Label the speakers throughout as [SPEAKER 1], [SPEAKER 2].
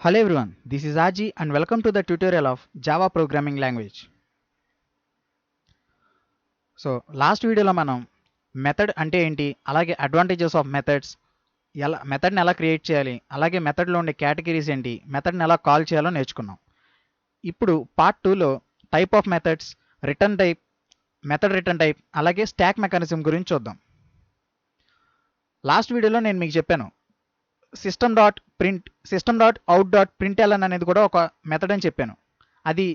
[SPEAKER 1] Hello everyone, this is Aji and welcome to the tutorial of Java programming language. So last వీడియోలో మనం method అంటే ఏంటి, అలాగే advantages of methods, మెథడ్ని ఎలా create చేయాలి, అలాగే మెథడ్లో ఉండే కేటగిరీస్ ఏంటి, మెథడ్ని ఎలా కాల్ చేయాలో నేర్చుకున్నాం. ఇప్పుడు పార్ట్ 2లో type of methods, return type, method return type, అలాగే స్టాక్ మెకానిజం గురించి చూద్దాం. లాస్ట్ వీడియోలో నేను మీకు చెప్పాను system dot out dot println అనేది కూడా ఒక మెథడ్ అని చెప్పాను. అది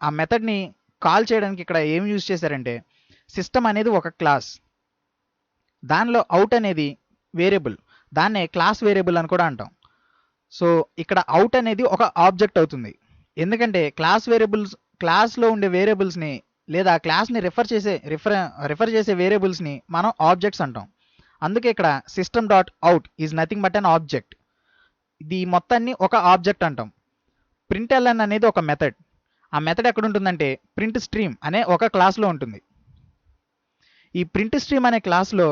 [SPEAKER 1] ఆ మెథడ్ని కాల్ చేయడానికి ఇక్కడ ఏం యూజ్ చేశారంటే, సిస్టమ్ అనేది ఒక క్లాస్, దానిలో అవుట్ అనేది వేరియబుల్, దాన్నే క్లాస్ వేరియబుల్ అని కూడా అంటాం. సో ఇక్కడ అవుట్ అనేది ఒక ఆబ్జెక్ట్ అవుతుంది, ఎందుకంటే క్లాస్లో ఉండే వేరియబుల్స్ని లేదా క్లాస్ని రిఫర్ చేసే వేరియబుల్స్ని మనం ఆబ్జెక్ట్స్ అంటాం. అందుకే ఇక్కడ system dot out is nothing but an object. ఇది మొత్తాన్ని ఒక ఆబ్జెక్ట్ అంటాం. ప్రింట్ఎల్ఎన్ అనేది ఒక మెథడ్. ఆ మెథడ్ ఎక్కడ ఉంటుందంటే ప్రింట్ స్ట్రీమ్ అనే ఒక క్లాస్లో ఉంటుంది. ఈ ప్రింట్ స్ట్రీమ్ అనే క్లాస్లో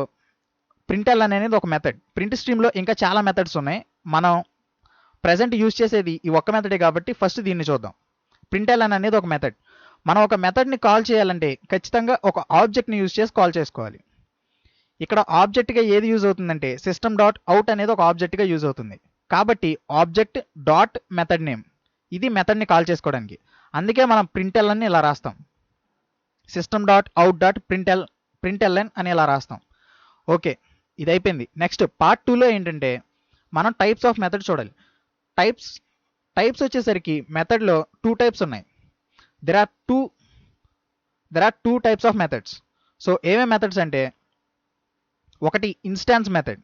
[SPEAKER 1] ప్రింట్ఎల్ఎన్ అనేది ఒక మెథడ్. ప్రింట్ స్ట్రీమ్లో ఇంకా చాలా మెథడ్స్ ఉన్నాయి, మనం ప్రజెంట్ యూజ్ చేసేది ఈ ఒక్క మెథడే కాబట్టి ఫస్ట్ దీన్ని చూద్దాం. ప్రింట్ఎల్ఎన్ అనేది ఒక మెథడ్. మనం ఒక మెథడ్ని కాల్ చేయాలంటే ఖచ్చితంగా ఒక ఆబ్జెక్ట్ని యూజ్ చేసి కాల్ చేసుకోవాలి. ఇక్కడ ఆబ్జెక్ట్గా ఏది యూజ్ అవుతుందంటే సిస్టమ్ డాట్ అవుట్ అనేది ఒక ఆబ్జెక్ట్గా యూజ్ అవుతుంది. కాబట్టి ఆబ్జెక్ట్ డాట్ మెథడ్ నేమ్, ఇది మెథడ్ని కాల్ చేసుకోవడానికి. అందుకే మనం ప్రింట్ఎల్ఎన్ ఇలా రాస్తాం, system dot out dot println అని ఇలా రాస్తాం. ఓకే, ఇది అయిపోయింది. నెక్స్ట్ పార్ట్ 2లో ఏంటంటే మనం టైప్స్ ఆఫ్ మెథడ్ చూడాలి. టైప్స్ వచ్చేసరికి మెథడ్లో 2 టైప్స్ ఉన్నాయి. There are two types of methods. So ఏమేమి మెథడ్స్ అంటే, ఒకటి ఇన్స్టాన్స్ మెథడ్,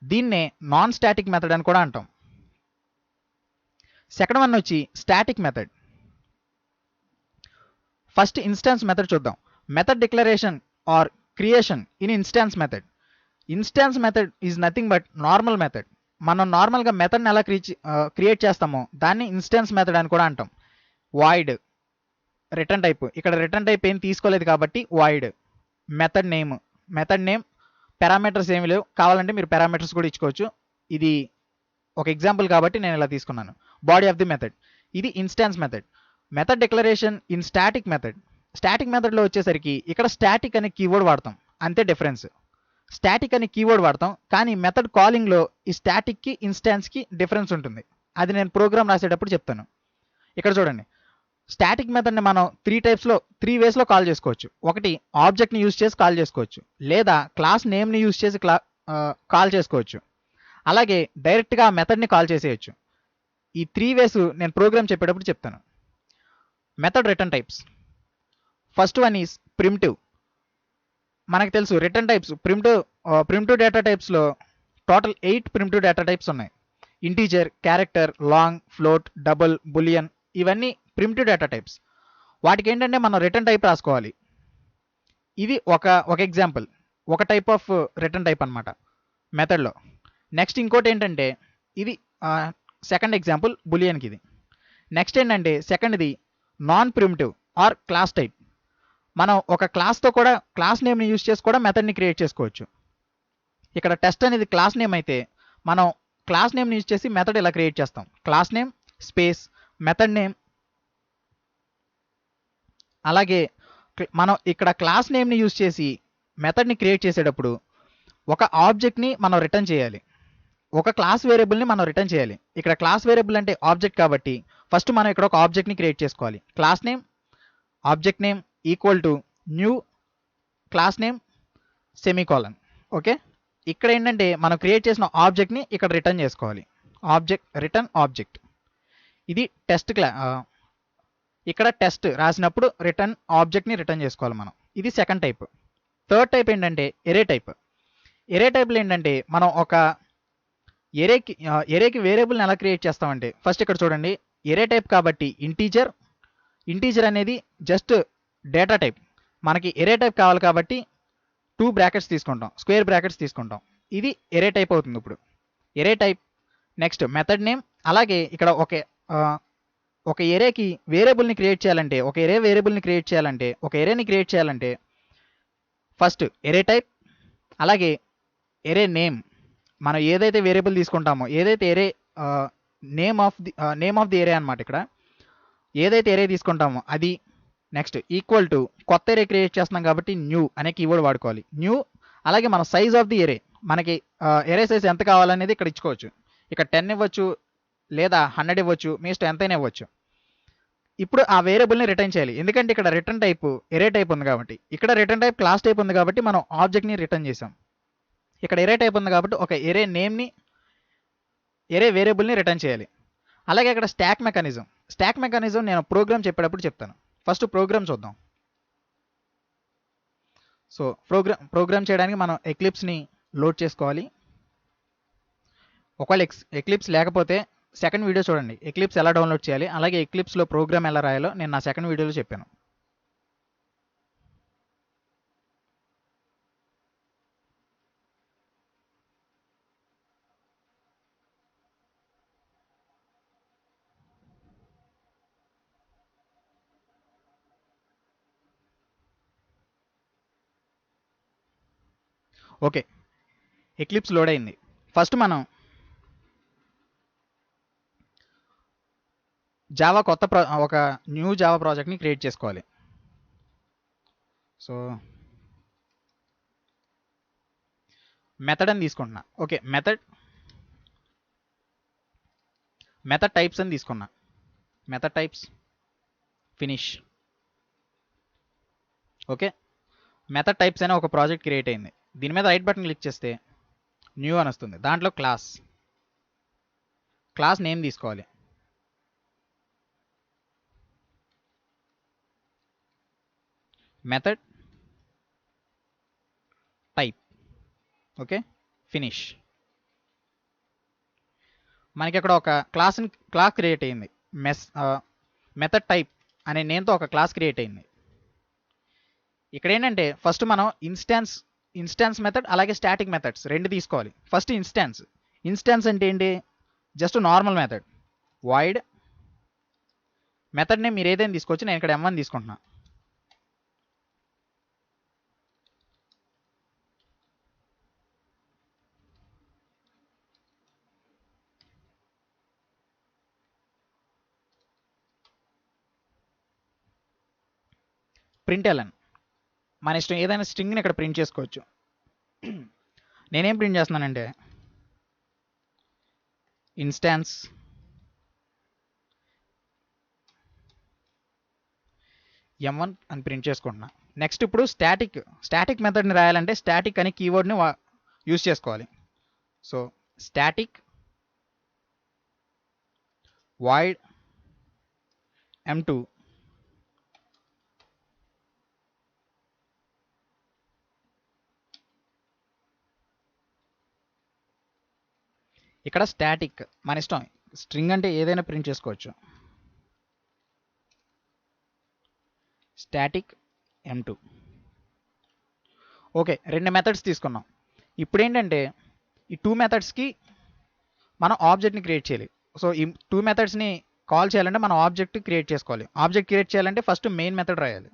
[SPEAKER 1] దీన్నే నాన్ స్టాటిక్ మెథడ్ అని కూడా అంటాం. సెకండ్ వన్ వచ్చి static method. First instance method చూద్దాం. Method declaration or creation in instance method. Instance method is nothing but normal method. మనం నార్మల్గా మెథడ్ని ఎలా క్రియేట్ చేస్తామో దాన్ని ఇన్స్టాన్స్ మెథడ్ అని కూడా అంటాం. వాయిడ్ రిటర్న్ టైప్, ఇక్కడ రిటర్న్ టైప్ ఏం తీసుకోలేదు కాబట్టి వాయిడ్. మెథడ్ నేమ్ పారామీటర్స్ ఏమి లేవు, కావాలంటే మీరు పారామీటర్స్ కూడా ఇచ్చుకోవచ్చు. ఇది ఒక ఎగ్జాంపుల్ కాబట్టి నేను ఇలా తీసుకున్నాను. బాడీ ఆఫ్ ది మెథడ్, ఇది instance method. Method declaration in static method. Static మెథడ్లో వచ్చేసరికి ఇక్కడ స్టాటిక్ అనే కీవర్డ్ వాడతాం, అంతే డిఫరెన్స్. స్టాటిక్ అనే కీవర్డ్ వాడతాం, కానీ మెథడ్ కాలింగ్లో ఈ స్టాటిక్కి ఇన్స్టాన్స్కి డిఫరెన్స్ ఉంటుంది. అది నేను ప్రోగ్రామ్ రాసేటప్పుడు చెప్తాను. ఇక్కడ చూడండి, స్టాటిక్ మెథడ్ని మనం 3 వేస్లో కాల్ చేసుకోవచ్చు. ఒకటి ఆబ్జెక్ట్ని యూజ్ చేసి కాల్ చేసుకోవచ్చు, లేదా క్లాస్ నేమ్ని యూజ్ చేసి కాల్ చేసుకోవచ్చు, అలాగే డైరెక్ట్గా మెథడ్ని కాల్ చేసేయచ్చు. ఈ 3 వేస్ నేను ప్రోగ్రామ్ చెప్పేటప్పుడు చెప్తాను. Method return types. First one is primitive. మనకు తెలుసు రిటర్న్ టైప్స్ ప్రిమిటివ్ డేటా టైప్స్లో టోటల్ 8 ప్రిమిటివ్ డేటా టైప్స్ ఉన్నాయి. Integer, character, long, float, double, boolean, ఇవన్నీ ప్రిమిటివ్ డేటా టైప్స్. వాటికి ఏంటంటే మనం రిటర్న్ టైప్ రాసుకోవాలి. ఇది ఒక ఎగ్జాంపుల్, ఒక టైప్ ఆఫ్ రిటర్న్ టైప్ అనమాట మెథడ్లో. నెక్స్ట్ ఇంకోటి ఏంటంటే, ఇది సెకండ్ ఎగ్జాంపుల్ బులియన్కి. ఇది నెక్స్ట్ ఏంటంటే సెకండ్ది non primitive or class type. మనం ఒక క్లాస్తో కూడా క్లాస్ నేమ్ని యూజ్ చేసి కూడా మెథడ్ని క్రియేట్ చేసుకోవచ్చు. ఇక్కడ టెస్ట్ అనేది క్లాస్ నేమ్ అయితే మనం క్లాస్ నేమ్ని యూజ్ చేసి మెథడ్ ఇలా క్రియేట్ చేస్తాం. Class name space method name. అలాగే మనం ఇక్కడ క్లాస్ నేమ్ని యూజ్ చేసి మెథడ్ని క్రియేట్ చేసేటప్పుడు ఒక ఆబ్జెక్ట్ని మనం రిటర్న్ చేయాలి, ఒక క్లాస్ వేరియబుల్ని మనం రిటర్న్ చేయాలి. ఇక్కడ క్లాస్ వేరియబుల్ అంటే ఆబ్జెక్ట్ కాబట్టి ఫస్ట్ మనం ఇక్కడ ఒక ఆబ్జెక్ట్ని క్రియేట్ చేసుకోవాలి. Class name object name equal to new class name semicolon. Okay, ఇక్కడ ఏంటంటే మనం క్రియేట్ చేసిన ఆబ్జెక్ట్ని ఇక్కడ రిటర్న్ చేసుకోవాలి. Return object. ఇది టెస్ట్ ఇక్కడ టెస్ట్ రాసినప్పుడు రిటర్న్ ఆబ్జెక్ట్ని రిటర్న్ చేసుకోవాలి మనం. ఇది సెకండ్ టైప్. థర్డ్ టైప్ ఏంటంటే ఎరే టైప్. ఎరే టైప్లో ఏంటంటే మనం ఒక ఎరేకి వేరియబుల్ని ఎలా క్రియేట్ చేస్తామంటే, ఫస్ట్ ఇక్కడ చూడండి, ఎరే టైప్ కాబట్టి ఇంటీజర్ అనేది జస్ట్ డేటా టైప్. మనకి ఎరే టైప్ కావాలి కాబట్టి 2 బ్రాకెట్స్ తీసుకుంటాం, స్క్వేర్ బ్రాకెట్స్ తీసుకుంటాం. ఇది ఎరే టైప్ అవుతుంది. ఇప్పుడు ఎరే టైప్. Next method name. అలాగే ఇక్కడ ఒక ఎరేకి వేరియబుల్ని క్రియేట్ చేయాలంటే, ఒక ఎరేని క్రియేట్ చేయాలంటే ఫస్ట్ ఎరే టైప్, అలాగే ఎరే నేమ్. మనం ఏదైతే వేరియబుల్ తీసుకుంటామో, ఏదైతే నేమ్ ఆఫ్ ది ఏరియా అనమాట. ఇక్కడ ఏదైతే ఏరియా తీసుకుంటామో అది. నెక్స్ట్ ఈక్వల్ టు కొత్త ఏరియా క్రియేట్ చేస్తున్నాం కాబట్టి న్యూ అనే కీవర్డ్ వాడుకోవాలి. న్యూ. అలాగే మన సైజ్ ఆఫ్ ది ఏరే, మనకి ఏరే సైజ్ ఎంత కావాలనేది ఇక్కడ ఇచ్చుకోవచ్చు. ఇక్కడ 10 ఇవ్వచ్చు, లేదా 100 ఇవ్వచ్చు, మీ ఇష్టం ఎంతైనా ఇవ్వచ్చు. ఇప్పుడు ఆ వేరియబుల్ని రిటర్న్ చేయాలి, ఎందుకంటే ఇక్కడ రిటర్న్ టైప్ ఎరే టైప్ ఉంది కాబట్టి. ఇక్కడ రిటర్న్ టైప్ క్లాస్ టైప్ ఉంది కాబట్టి మనం ఆబ్జెక్ట్ని రిటర్న్ చేసాం. ఇక్కడ ఎరే టైప్ ఉంది కాబట్టి ఒక ఎరే నేమ్ని, ఎరే వేరియబుల్ని రిటర్న్ చేయాలి. అలాగే ఇక్కడ స్టాక్ మెకానిజం నేను ప్రోగ్రామ్ చెప్పేటప్పుడు చెప్తాను. ఫస్ట్ ప్రోగ్రామ్ చూద్దాం. సో ప్రోగ్రామ్ చేయడానికి మనం ఎక్లిప్స్ని లోడ్ చేసుకోవాలి. ఒకవేళ ఎక్లిప్స్ లేకపోతే సెకండ్ వీడియో చూడండి, ఎక్లిప్స్ ఎలా డౌన్లోడ్ చేయాలి, అలాగే ఎక్లిప్స్లో ప్రోగ్రామ్ ఎలా రాయాలో నేను నా సెకండ్ వీడియోలో చెప్పాను. ఓకే, ఎక్లిప్స్ లోడ్ అయింది. ఫస్ట్ మనం జావా ఒక న్యూ జావా ప్రాజెక్ట్ని క్రియేట్ చేసుకోవాలి. సో మెథడ్ అని తీసుకుంటున్నా. ఓకే, మెథడ్ టైప్స్ అని తీసుకున్నా. Method types finish. Okay, method types అనే ఒక ప్రాజెక్ట్ క్రియేట్ అయింది. దీని మీద రైట్ బటన్ క్లిక్ చేస్తే న్యూ అని వస్తుంది. దాంట్లో క్లాస్ నేమ్ తీసుకోవాలి. Method type. Okay, finish. మనకి ఇక్కడ ఒక క్లాస్ క్రియేట్ అయింది. మెథడ్ టైప్ అనే నేమ్తో ఒక క్లాస్ క్రియేట్ అయింది. ఇక్కడ ఏంటంటే ఫస్ట్ మనం ఇన్స్టాన్స్ మెథడ్ అలాగే స్టాటిక్ మెథడ్స్ రెండు తీసుకోవాలి. ఫస్ట్ ఇన్స్టాన్స్ అంటే ఏంటి? Just normal method. Void method name మీరు ఏదైనా తీసుకోవచ్చు, నేను ఇక్కడ M1 తీసుకుంటున్నా. ప్రింట్ఎల్ఎన్ మన ఇష్టం, ఏదైనా స్ట్రింగ్ని ఇక్కడ ప్రింట్ చేసుకోవచ్చు. నేనేం ప్రింట్ చేస్తున్నానంటే ఇన్స్టాన్స్ M1 అని ప్రింట్ చేసుకుంటున్నా. నెక్స్ట్ ఇప్పుడు స్టాటిక్ మెథడ్ని రాయాలంటే స్టాటిక్ అనే కీవర్డ్ని యూజ్ చేసుకోవాలి. సో స్టాటిక్ వాయిడ్ M2 ఇక్కడ స్టాటిక్ మన ఇష్టం, స్ట్రింగ్ అంటే ఏదైనా ప్రింట్ చేసుకోవచ్చు. Static M2. ఓకే, రెండు మెథడ్స్ తీసుకున్నాం. ఇప్పుడు ఏంటంటే ఈ 2 మెథడ్స్కి మనం ఆబ్జెక్ట్ని క్రియేట్ చేయాలి. సో ఈ 2 మెథడ్స్ని కాల్ చేయాలంటే మనం ఆబ్జెక్ట్ క్రియేట్ చేసుకోవాలి. ఆబ్జెక్ట్ క్రియేట్ చేయాలంటే ఫస్ట్ మెయిన్ మెథడ్ రాయాలి.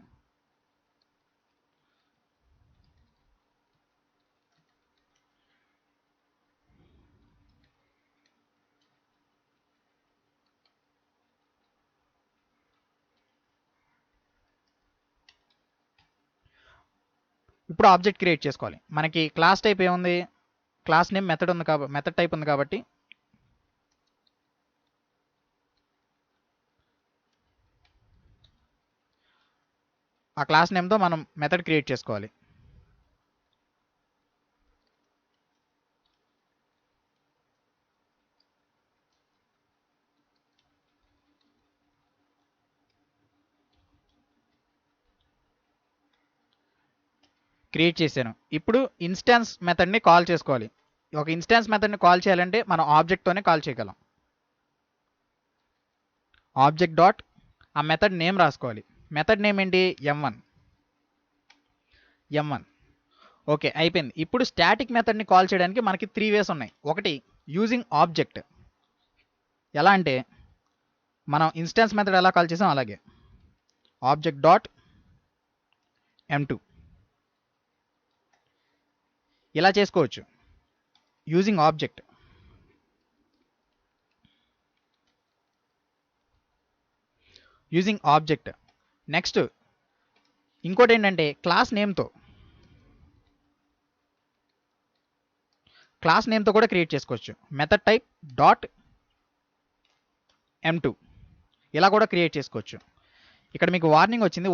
[SPEAKER 1] ఇప్పుడు ఆబ్జెక్ట్ క్రియేట్ చేసుకోవాలి. మనకి క్లాస్ టైప్ ఏముంది? క్లాస్ నేమ్ మెథడ్ ఉంది కాబట్టి, మెథడ్ టైప్ ఉంది కాబట్టి ఆ క్లాస్ నేమ్తో మనం మెథడ్ క్రియేట్ చేసుకోవాలి. క్రియేట్ చేశాను. ఇప్పుడు ఇన్స్టాన్స్ మెథడ్ని కాల్ చేసుకోవాలి. ఒక ఇన్స్టాన్స్ మెథడ్ని కాల్ చేయాలంటే మనం ఆబ్జెక్ట్తోనే కాల్ చేయగలం. ఆబ్జెక్ట్ డాట్ ఆ మెథడ్ నేమ్ రాసుకోవాలి. మెథడ్ నేమ్ ఏంటి? M1. ఓకే, అయిపోయింది. ఇప్పుడు స్టాటిక్ మెథడ్ని కాల్ చేయడానికి మనకి 3 వేస్ ఉన్నాయి. ఒకటి యూజింగ్ ఆబ్జెక్ట్. ఎలా అంటే మనం ఇన్స్టాన్స్ మెథడ్ ఎలా కాల్ చేసాం అలాగే ఆబ్జెక్ట్ డాట్ M2 ఇలా చేసుకోవచ్చు using object. Using object. Next ఇంకోటి ఏంటంటే క్లాస్ నేమ్తో కూడా క్రియేట్ చేసుకోవచ్చు. మెథడ్ టైప్ డాట్ M2 ఇలా కూడా క్రియేట్ చేసుకోవచ్చు. ఇక్కడ మీకు వార్నింగ్ వచ్చింది.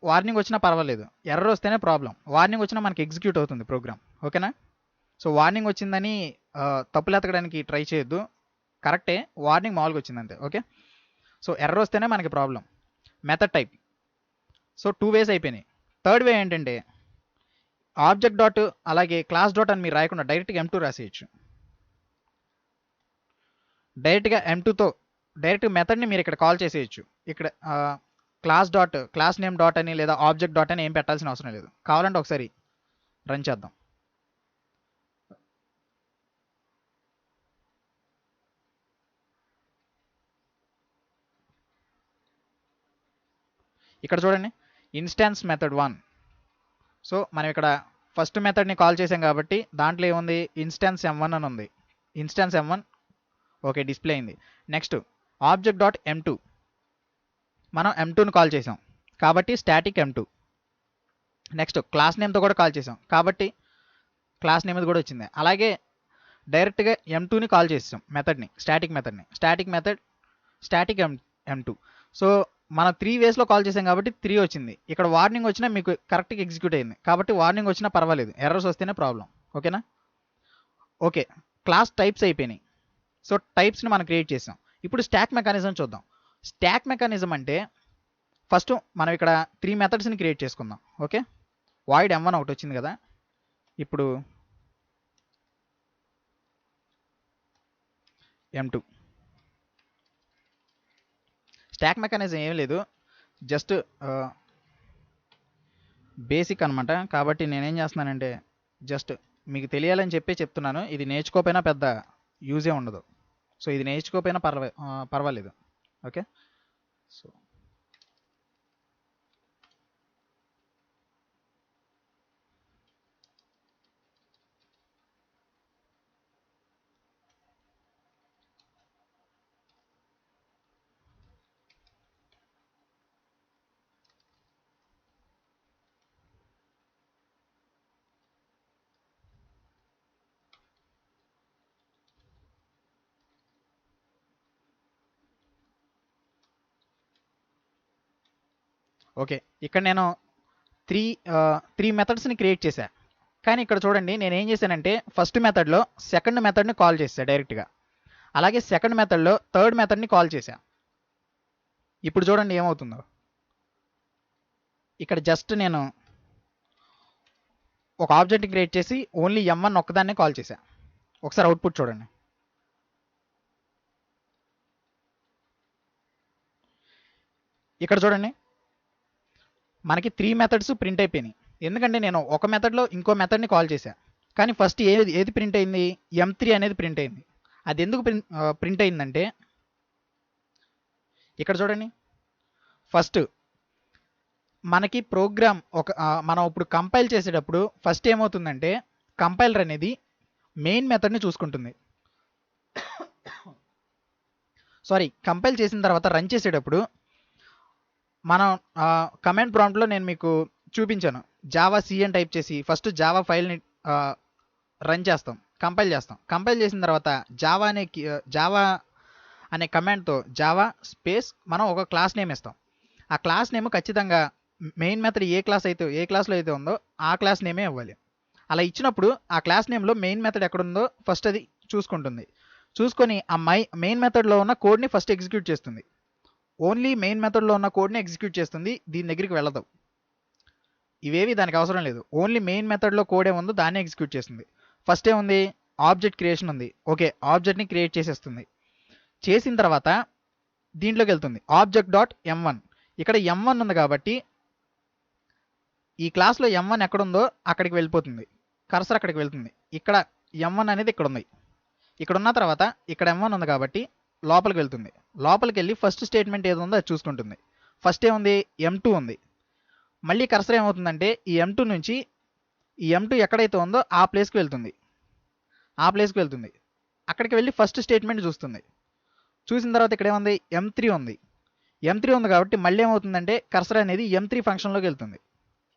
[SPEAKER 1] వార్నింగ్ వచ్చినా పర్వాలేదు, ఎర్రర్ వస్తేనే ప్రాబ్లం. వార్నింగ్ వచ్చినా మనకి ఎగ్జిక్యూట్ అవుతుంది ప్రోగ్రామ్. ఓకేనా? సో వార్నింగ్ వచ్చిందని తప్పులు ఎతకడానికి ట్రై చేయొద్దు. కరెక్టే, వార్నింగ్ మామూలుగా వచ్చిందంతే. ఓకే, సో ఎర్రర్ వస్తేనే మనకి ప్రాబ్లం. Method type. సో 2 వేస్ అయిపోయినాయి. థర్డ్ వే ఏంటంటే ఆబ్జెక్ట్ డాట్ అలాగే క్లాస్ డాట్ అని మీరు రాయకుండా డైరెక్ట్గా M2 రాసేయచ్చు. డైరెక్ట్గా M2తో డైరెక్ట్ మెథడ్ని మీరు ఇక్కడ కాల్ చేసేయచ్చు. ఇక్కడ క్లాస్ నేమ్ డాట్ అని లేదా ఆబ్జెక్ట్ డాట్ అని ఏం పెట్టాల్సిన అవసరం లేదు. కావాలంటే ఒకసారి రన్ చేద్దాం. ఇక్కడ చూడండి, ఇన్స్టాన్స్ మెథడ్ 1. సో మనం ఇక్కడ ఫస్ట్ మెథడ్ని కాల్ చేసాం కాబట్టి దాంట్లో ఏముంది, ఇన్స్టాన్స్ M1 అని ఉంది. ఇన్స్టాన్స్ M1 ఓకే డిస్ప్లే అయింది. నెక్స్ట్ ఆబ్జెక్ట్ డాట్ M2, మనం M2ని కాల్ చేసాం కాబట్టి స్టాటిక్ M2. నెక్స్ట్ క్లాస్ నేమ్తో కూడా కాల్ చేసాం కాబట్టి క్లాస్ నేమ్ కూడా వచ్చింది. అలాగే డైరెక్ట్గా M2ని కాల్ చేసాం మెథడ్ని, స్టాటిక్ M2. సో మనం 3 వేస్లో కాల్ చేసాం కాబట్టి 3 వచ్చింది. ఇక్కడ వార్నింగ్ వచ్చినా మీకు కరెక్ట్గా ఎగ్జిక్యూట్ అయింది కాబట్టి వార్నింగ్ వచ్చినా పర్వాలేదు, ఎర్రర్స్ వస్తేనే ప్రాబ్లం. ఓకేనా? ఓకే, క్లాస్ టైప్స్ అయిపోయినాయి. సో టైప్స్ని మనం క్రియేట్ చేసాం. ఇప్పుడు స్టాక్ మెకానిజం చూద్దాం. స్టాక్ మెకానిజం అంటే ఫస్ట్ మనం ఇక్కడ 3 మెథడ్స్ని క్రియేట్ చేసుకుందాం. ఓకే, వాయిడ్ M1 ఒకటి వచ్చింది కదా, ఇప్పుడు M2. స్టాక్ మెకానిజం ఏం లేదు, జస్ట్ బేసిక్ అనమాట. కాబట్టి నేనేం చేస్తున్నానంటే జస్ట్ మీకు తెలియాలని చెప్తున్నాను. ఇది నేర్చుకోకపోయినా పెద్ద యూజే ఉండదు. సో ఇది నేర్చుకోకపోయినా పర్వాలేదు. ఓకే, సో ఓకే, ఇక్కడ నేను త్రీ మెథడ్స్ని క్రియేట్ చేశా. కానీ ఇక్కడ చూడండి, నేను ఏం చేశానంటే ఫస్ట్ మెథడ్లో సెకండ్ మెథడ్ని కాల్ చేశా డైరెక్ట్గా, అలాగే సెకండ్ మెథడ్లో థర్డ్ మెథడ్ని కాల్ చేశా. ఇప్పుడు చూడండి ఏమవుతుందో. ఇక్కడ జస్ట్ నేను ఒక ఆబ్జెక్ట్ని క్రియేట్ చేసి ఓన్లీ M1 ఒక్కదాన్నే కాల్ చేశా. ఒకసారి అవుట్పుట్ చూడండి. ఇక్కడ చూడండి, మనకి 3 మెథడ్స్ ప్రింట్ అయిపోయినాయి. ఎందుకంటే నేను ఒక మెథడ్లో ఇంకో మెథడ్ని కాల్ చేశా. కానీ ఫస్ట్ ఏది ప్రింట్ అయింది, M3 అనేది ప్రింట్ అయింది. అది ఎందుకు ప్రింట్ అయిందంటే ఇక్కడ చూడండి, ఫస్ట్ మనకి ప్రోగ్రామ్ మనం ఇప్పుడు కంపైల్ చేసేటప్పుడు ఫస్ట్ ఏమవుతుందంటే కంపైలర్ అనేది మెయిన్ మెథడ్ని చూసుకుంటుంది. కంపైల్ చేసిన తర్వాత రన్ చేసేటప్పుడు మనం కమాండ్ ప్రాంప్ట్లో నేను మీకు చూపించాను, జావా C అని టైప్ చేసి ఫస్ట్ జావా ఫైల్ని రన్ చేస్తాం, కంపైల్ చేస్తాం. కంపైల్ చేసిన తర్వాత జావా అనే కమాండ్తో జావా స్పేస్ మనం ఒక క్లాస్ నేమ్ ఇస్తాం. ఆ క్లాస్ నేమ్ ఖచ్చితంగా మెయిన్ మెథడ్ ఏ క్లాస్లో అయితే ఉందో ఆ క్లాస్ నేమే ఇవ్వాలి. అలా ఇచ్చినప్పుడు ఆ క్లాస్ నేమ్లో మెయిన్ మెథడ్ ఎక్కడుందో ఫస్ట్ అది చూసుకుంటుంది. చూసుకొని ఆ మెయిన్ మెథడ్లో ఉన్న కోడ్ని ఫస్ట్ ఎగ్జిక్యూట్ చేస్తుంది. ఓన్లీ మెయిన్ మెథడ్లో ఉన్న కోడ్ని ఎగ్జిక్యూట్ చేస్తుంది, దీని దగ్గరికి వెళ్ళదు. ఇవేవి దానికి అవసరం లేదు. ఓన్లీ మెయిన్ మెథడ్లో కోడ్ ఏముందో దాన్ని ఎగ్జిక్యూట్ చేస్తుంది. ఫస్ట్ ఏముంది, ఆబ్జెక్ట్ క్రియేషన్ ఉంది. ఓకే, ఆబ్జెక్ట్ని క్రియేట్ చేసేస్తుంది. చేసిన తర్వాత దీంట్లోకి వెళ్తుంది, ఆబ్జెక్ట్ డాట్ M1. ఇక్కడ M1 ఉంది కాబట్టి ఈ క్లాస్లో M1 ఎక్కడుందో అక్కడికి వెళ్ళిపోతుంది, కర్సర్ అక్కడికి వెళ్తుంది. ఇక్కడ M1 అనేది ఇక్కడ ఉంది. ఇక్కడ ఉన్న తర్వాత ఇక్కడ M1 ఉంది కాబట్టి లోపలికి వెళ్తుంది. లోపలికి వెళ్ళి ఫస్ట్ స్టేట్మెంట్ ఏది ఉందో అది చూసుకుంటుంది. ఫస్ట్ ఏముంది, M2 ఉంది. మళ్ళీ కర్సర్ ఏమవుతుందంటే ఈ M2 నుంచి ఈ M2 ఎక్కడైతే ఉందో ఆ ప్లేస్కి వెళ్తుంది. అక్కడికి వెళ్ళి ఫస్ట్ స్టేట్మెంట్ చూస్తుంది. చూసిన తర్వాత ఇక్కడ ఏముంది, M3 ఉంది. M3 ఉంది కాబట్టి మళ్ళీ ఏమవుతుందంటే కర్సర్ అనేది M3 ఫంక్షన్లోకి వెళ్తుంది,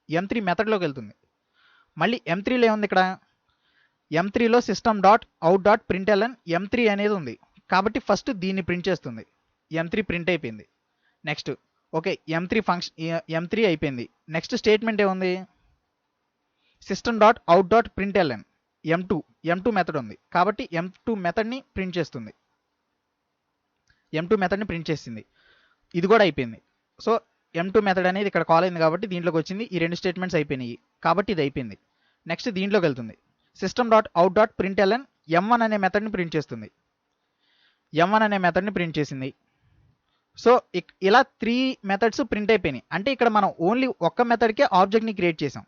[SPEAKER 1] M3 మెథడ్లోకి వెళ్తుంది. మళ్ళీ M3లో ఏముంది, ఇక్కడ M3లో system dot out dot print L N M3 అనేది ఉంది కాబట్టి ఫస్ట్ దీన్ని ప్రింట్ చేస్తుంది. M3 ప్రింట్ అయిపోయింది. Next okay M3 function M3 అయిపోయింది. నెక్స్ట్ స్టేట్మెంట్ ఏముంది, system dot out dot println M2 method ఉంది కాబట్టి M2 మెథడ్ని ప్రింట్ చేస్తుంది. M2 మెథడ్ని ప్రింట్ చేసింది. ఇది కూడా అయిపోయింది. సో M2 మెథడ్ అనేది ఇక్కడ కాల్ అయింది కాబట్టి దీంట్లోకి వచ్చింది. ఈ రెండు స్టేట్మెంట్స్ అయిపోయినాయి కాబట్టి ఇది అయిపోయింది. నెక్స్ట్ దీంట్లోకి వెళ్తుంది, system dot out dot println M1 అనే మెథడ్ని ప్రింట్ చేస్తుంది. M1 అనే మెథడ్ని ప్రింట్ చేసింది. సో ఇలా 3 మెథడ్స్ ప్రింట్ అయిపోయినాయి. అంటే ఇక్కడ మనం ఓన్లీ ఒక్క మెథడ్కే ఆబ్జెక్ట్ని క్రియేట్ చేసాం,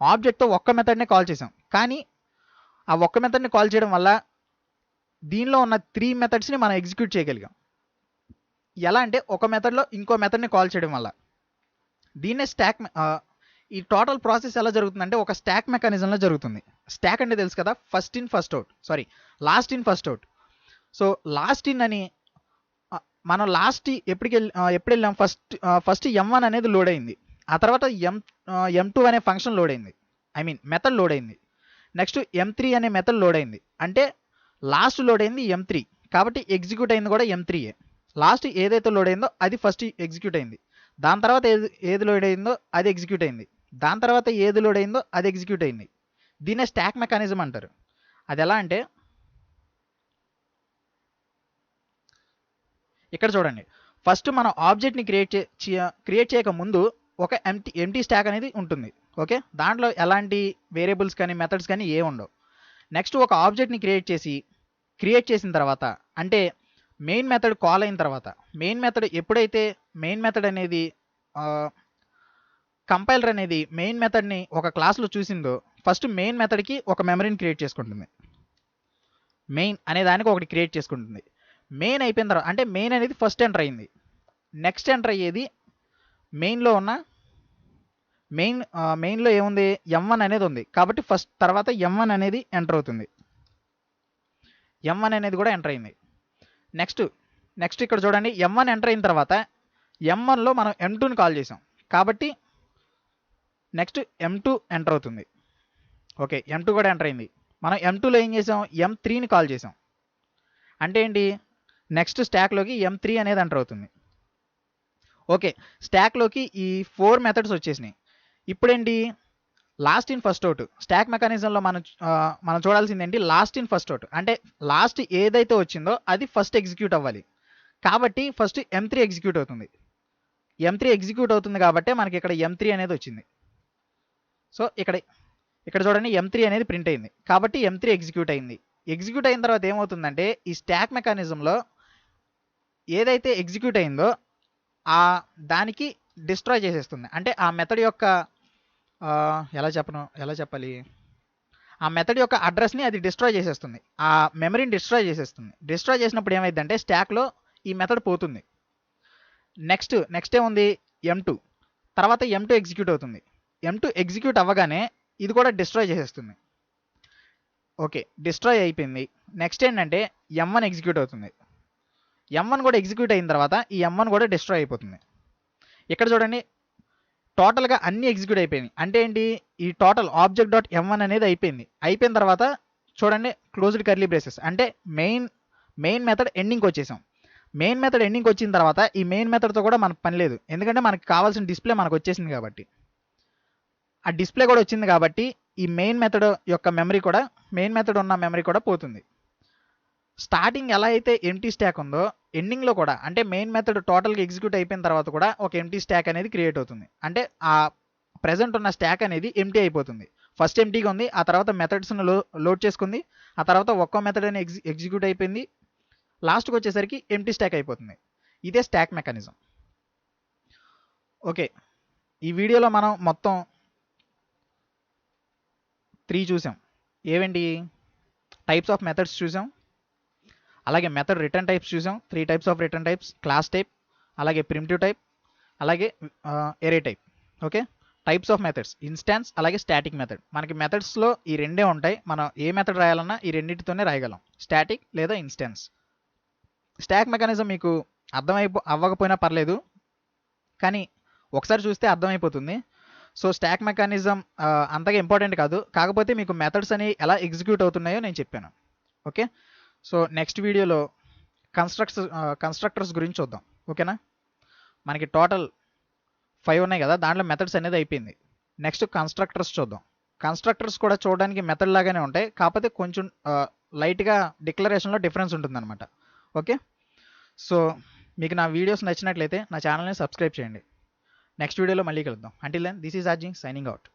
[SPEAKER 1] ఆబ్జెక్ట్తో ఒక్క మెథడ్నే కాల్ చేసాం. కానీ ఆ ఒక్క మెథడ్ని కాల్ చేయడం వల్ల దీనిలో ఉన్న 3 మెథడ్స్ని మనం ఎగ్జిక్యూట్ చేయగలిగాం. ఎలా అంటే ఒక మెథడ్లో ఇంకో మెథడ్ని కాల్ చేయడం వల్ల. దీన్నే స్టాక్, ఈ టోటల్ ప్రాసెస్ ఎలా జరుగుతుందంటే ఒక స్టాక్ మెకానిజంలో జరుగుతుంది. స్టాక్ అంటే తెలుసు కదా, last in first out. So last in అని మనం ఎప్పుడు వెళ్ళాం, ఫస్ట్ M1 అనేది లోడ్ అయింది, ఆ తర్వాత M2 అనే ఫంక్షన్ లోడ్ అయింది, మెథడ్ లోడ్ అయింది. నెక్స్ట్ M3 అనే మెథడ్ లోడ్ అయింది. అంటే లాస్ట్ లోడ్ అయింది M3 కాబట్టి ఎగ్జిక్యూట్ అయింది కూడా M3ఏ. లాస్ట్ ఏదైతే లోడ్ అయిందో అది ఫస్ట్ ఎగ్జిక్యూట్ అయింది, దాని తర్వాత ఏది లోడ్ అయిందో అది ఎగ్జిక్యూట్ అయింది, దాని తర్వాత ఏది లోడ్ అయిందో అది ఎగ్జిక్యూట్ అయింది. దీన్నే స్టాక్ మెకానిజం అంటారు. అది ఎలా అంటే ఇక్కడ చూడండి, ఫస్ట్ మనం ఆబ్జెక్ట్ని క్రియేట్ చేయక ముందు ఒక ఎంటీ స్టాక్ అనేది ఉంటుంది. ఓకే, దాంట్లో ఎలాంటి వేరియబుల్స్ కానీ మెథడ్స్ కానీ ఏ ఉండవు. నెక్స్ట్ ఒక ఆబ్జెక్ట్ని క్రియేట్ చేసిన తర్వాత, అంటే మెయిన్ మెథడ్ కాల్ అయిన తర్వాత, మెయిన్ మెథడ్ ఎప్పుడైతే మెయిన్ మెథడ్ అనేది కంపైలర్ అనేది మెయిన్ మెథడ్ని ఒక క్లాస్లో చూసిందో ఫస్ట్ మెయిన్ మెథడ్కి ఒక మెమరీని క్రియేట్ చేసుకుంటుంది. మెయిన్ అనే దానికి ఒకటి క్రియేట్ చేసుకుంటుంది. మెయిన్ అయిపోయిన తర్వాత, అంటే మెయిన్ అనేది ఫస్ట్ ఎంటర్ అయింది, నెక్స్ట్ ఎంటర్ అయ్యేది మెయిన్లో ఉన్న మెయిన్లో ఏముంది, M1 అనేది ఉంది కాబట్టి ఫస్ట్ తర్వాత M1 అనేది ఎంటర్ అవుతుంది. M1 అనేది కూడా ఎంటర్ అయింది. నెక్స్ట్ ఇక్కడ చూడండి, M1 ఎంటర్ అయిన తర్వాత M1లో మనం M2ని కాల్ చేసాం కాబట్టి నెక్స్ట్ M2 ఎంటర్ అవుతుంది. ఓకే, M2 కూడా ఎంటర్ అయింది. మనం M2లో ఏం చేసాం, M3ని కాల్ చేసాం. అంటే ఏంటి, నెక్స్ట్ స్టాక్లోకి M3 అనేది ఎంటర్ అవుతుంది. ఓకే, స్టాక్లోకి ఈ 4 మెథడ్స్ వచ్చేసినాయి. ఇప్పుడేంటి, last in first out. Stack మెకానిజంలో మనం చూడాల్సింది ఏంటి, లాస్ట్ ఇన్ ఫస్ట్ అవుట్. అంటే లాస్ట్ ఏదైతే వచ్చిందో అది ఫస్ట్ ఎగ్జిక్యూట్ అవ్వాలి కాబట్టి ఫస్ట్ M3 ఎగ్జిక్యూట్ అవుతుంది. M3 ఎగ్జిక్యూట్ అవుతుంది కాబట్టి మనకి ఇక్కడ M3 అనేది వచ్చింది. సో ఇక్కడ చూడండి, M3 అనేది ప్రింట్ అయింది కాబట్టి M3 ఎగ్జిక్యూట్ అయింది. ఎగ్జిక్యూట్ అయిన తర్వాత ఏమవుతుందంటే ఈ స్టాక్ మెకానిజంలో ఏదైతే ఎగ్జిక్యూట్ అయిందో దానికి డిస్ట్రాయ్ చేసేస్తుంది. అంటే ఆ మెథడ్ యొక్క ఎలా చెప్పాలి, ఆ మెథడ్ యొక్క అడ్రస్ని అది డిస్ట్రాయ్ చేసేస్తుంది, ఆ మెమరీని డిస్ట్రాయ్ చేసేస్తుంది. డిస్ట్రాయ్ చేసినప్పుడు ఏమైందంటే స్టాక్లో ఈ మెథడ్ పోతుంది. నెక్స్ట్ ఏముంది, M2. తర్వాత M2 ఎగ్జిక్యూట్ అవుతుంది. M2 ఎగ్జిక్యూట్ అవ్వగానే ఇది కూడా డిస్ట్రాయ్ చేసేస్తుంది. ఓకే, డిస్ట్రాయ్ అయిపోయింది. నెక్స్ట్ ఏంటంటే M1 ఎగ్జిక్యూట్ అవుతుంది. M1 కూడా ఎగ్జిక్యూట్ అయిన తర్వాత ఈ M1 కూడా డిస్ట్రాయ్ అయిపోతుంది. ఇక్కడ చూడండి, టోటల్గా అన్ని ఎగ్జిక్యూట్ అయిపోయినాయి. అంటే ఏంటి, ఈ టోటల్ ఆబ్జెక్ట్ డాట్ M1 అనేది అయిపోయిన తర్వాత చూడండి క్లోజ్డ్ కర్లీ బ్రేసెస్, అంటే మెయిన్ మెథడ్ ఎండింగ్కి వచ్చేసాం. మెయిన్ మెథడ్ ఎండింగ్కి వచ్చిన తర్వాత ఈ మెయిన్ మెథడ్తో కూడా మనకు పని లేదు, ఎందుకంటే మనకు కావాల్సిన డిస్ప్లే మనకు వచ్చేసింది కాబట్టి, ఆ డిస్ప్లే కూడా వచ్చింది కాబట్టి ఈ మెయిన్ మెథడ్ యొక్క మెయిన్ మెథడ్ ఉన్న మెమరీ కూడా పోతుంది. స్టార్టింగ్ ఎలా అయితే ఎంటీ స్టాక్ ఉందో ఎండింగ్లో కూడా, అంటే మెయిన్ మెథడ్ టోటల్గా ఎగ్జిక్యూట్ అయిపోయిన తర్వాత కూడా ఒక ఎంటీ స్టాక్ అనేది క్రియేట్ అవుతుంది. అంటే ఆ ప్రెజెంట్ ఉన్న స్టాక్ అనేది ఎంటీ అయిపోతుంది. ఫస్ట్ ఎంటీగా ఉంది, ఆ తర్వాత మెథడ్స్ను లోడ్ చేసుకుంది, ఆ తర్వాత ఒక్కో మెథడ్ అని ఎగ్జిక్యూట్ అయిపోయింది, లాస్ట్కి వచ్చేసరికి ఎంటీ స్టాక్ అయిపోతుంది. ఇదే స్టాక్ మెకానిజం. ఓకే, ఈ వీడియోలో మనం మొత్తం 3 చూసాం. ఏవేంటి, టైప్స్ ఆఫ్ మెథడ్స్ చూసాం, అలాగే మెథడ్ రిటర్న్ టైప్స్ చూసాం. 3 types of return types, class type, అలాగే ప్రిమిటివ్ టైప్, అలాగే array type. Okay, types of methods, instance అలాగే స్టాటిక్ మెథడ్. మనకి మెథడ్స్లో ఈ రెండే ఉంటాయి, మనం ఏ మెథడ్ రాయాలన్నా ఈ రెండింటితోనే రాయగలం, స్టాటిక్ లేదా ఇన్స్టాన్స్. స్టాక్ మెకానిజం మీకు అవ్వకపోయినా పర్లేదు, కానీ ఒకసారి చూస్తే అర్థమైపోతుంది. సో స్టాక్ మెకానిజం అంతగా ఇంపార్టెంట్ కాదు, కాకపోతే మీకు మెథడ్స్ అనేవి ఎలా ఎగ్జిక్యూట్ అవుతున్నాయో నేను చెప్పాను. ఓకే, సో నెక్స్ట్ వీడియోలో కన్స్ట్రక్టర్స్ గురించి చూద్దాం. ఓకేనా, మనకి టోటల్ 5 ఉన్నాయి కదా, దాంట్లో మెథడ్స్ అనేది అయిపోయింది. నెక్స్ట్ కన్స్ట్రక్టర్స్ చూద్దాం. కన్స్ట్రక్టర్స్ కూడా చూడడానికి మెథడ్ లాగానే ఉంటాయి, కాకపోతే కొంచెం లైట్గా డిక్లరేషన్లో డిఫరెన్స్ ఉంటుందన్నమాట. ఓకే, సో మీకు నా వీడియోస్ నచ్చినట్లయితే నా ఛానల్ని సబ్స్క్రైబ్ చేయండి. నెక్స్ట్ వీడియోలో మళ్ళీ కలుద్దాం. అంటిల్ దెన్ దిస్ ఈజ్ అర్జింగ్ సైనింగ్ అవుట్.